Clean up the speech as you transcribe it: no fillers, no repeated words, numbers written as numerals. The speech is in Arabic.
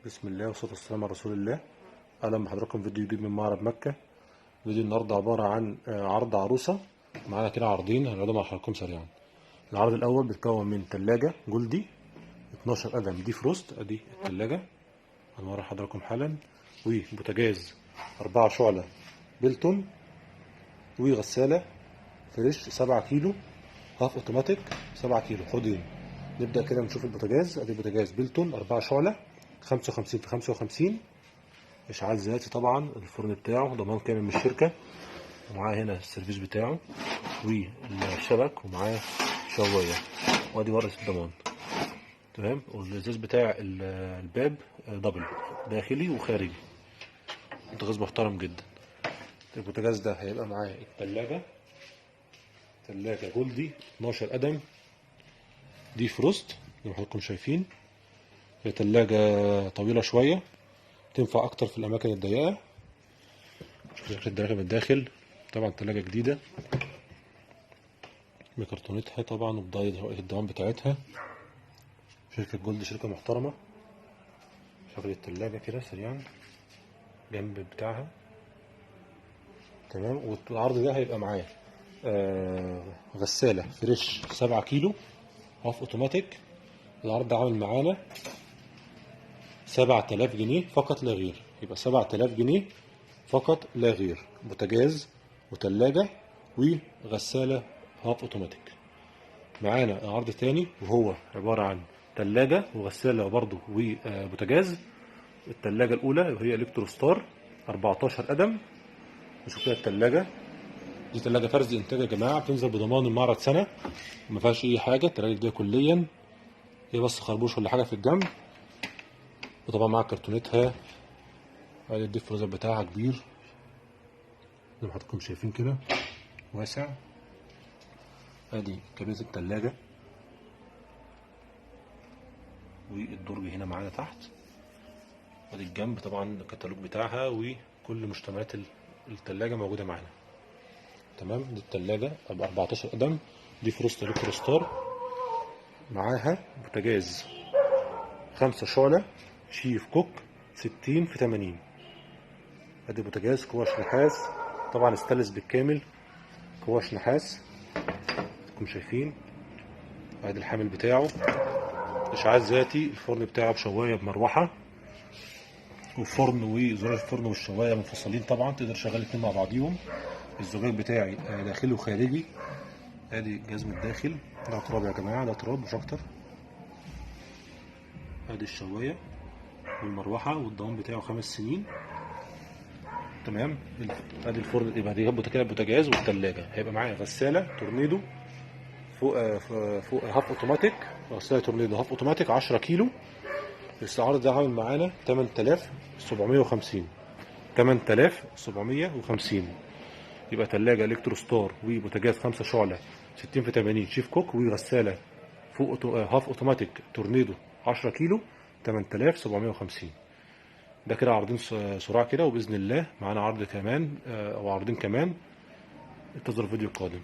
بسم الله والصلاة والسلام على رسول الله. أهلا بحضراتكم فيديو جديد من معرض مكة. فيديو النهاردة عبارة عن عرض عروسة. معانا كده عرضين هنعرضهم على حضراتكم سريعا. العرض الأول بيتكون من تلاجة جولدي 12 قدم دي فروست، أدي التلاجة هنوري حضراتكم حالا، وبوتاجاز 4 شعلة بيلتون، وغسالة فريش 7 كيلو هاف اوتوماتيك 7 كيلو حوضين. نبدأ كده نشوف البوتاجاز. أدي بوتاجاز بيلتون 4 شعلة 55 في 55، اشعال ذاتي طبعا، الفرن بتاعه ضمان كامل من الشركه، ومعاه هنا السيرفيس بتاعه والشبك، ومعاه شوايه، وادي ورقه الضمان. تمام. والازاز بتاع الباب دبل داخلي وخارجي، بوتاجاز محترم جدا. البوتاجاز ده هيبقى معاه تلاجة جولدي 12 قدم دي فروست زي ما حضراتكم شايفين. هي تلاجة طويلة شوية، تنفع أكتر في الأماكن الضيقة. شكل الداخل من الداخل طبعا تلاجة جديدة بكرتونتها طبعا، وبضاية الدوام بتاعتها. شركة جولد شركة محترمة. شغل التلاجة كده سريعا جنب بتاعها. تمام. والعرض ده هيبقى معاه غسالة فريش 7 كيلو هاف اوتوماتيك. العرض ده عامل معانا 7000 جنيه فقط لا غير، يبقى 7000 جنيه فقط لا غير. بوتاجاز وتلاجة وغسالة هاف اوتوماتيك. معانا عرض تاني وهو عبارة عن تلاجة وغسالة برضه وبوتاجاز. التلاجة الأولى وهي إلكترو ستار 14 قدم. نشوف كده التلاجة دي. تلاجة فرز إنتاج يا جماعة، بتنزل بضمان المعرض سنة، ما فيهاش أي حاجة. التلاجة دي كليا هي بس خربوش ولا حاجة في الجنب، وطبعا مع كرتونتها. ادي الديب فريزر بتاعها كبير زي ما حضراتكم شايفين كده، واسع. ادي كبيرة التلاجة، والدرج هنا معانا تحت. ادي الجنب طبعا الكتالوج بتاعها وكل مشتملات التلاجة موجودة معانا. تمام. دي التلاجة ب 14 قدم دي فروست الكترو ستار. معاها بوتاجاز 5 شعلة شيف كوك 60 في 80. ادي بوتاجاز كواش نحاس طبعا، استانلس بالكامل، كواش نحاس انتم شايفين. ادي الحامل بتاعه، اشعال ذاتي، الفرن بتاعه بشوايه بمروحه، وفرن وزرار الفرن والشوايه منفصلين طبعا، تقدر تشغل الاتنين مع بعضيهم. الزجاج بتاعي داخلي وخارجي. ادي جزم الداخل، ده تراب يا جماعه، ده تراب مش اكتر. ادي الشوايه والمروحه، والضمان بتاعه 5 سنين. تمام. ادي الفرن، يبقى دي البوتاجاز والثلاجه. هيبقى معايا غساله تورنيدو فوق هاف اوتوماتيك، غساله تورنيدو هاف اوتوماتيك 10 كيلو. العرض ده عامل معانا 8750. 8750. يبقى تلاجة الكترو ستار وبوتاجاز 5 شعلة 60 في 80 شيف كوك، وغسالة فوق هاف اوتوماتيك تورنيدو 10 كيلو 8750. ده كده عرضين سرعة كده، وبإذن الله معانا عرض كمان او عرضين كمان. انتظروا الفيديو القادم.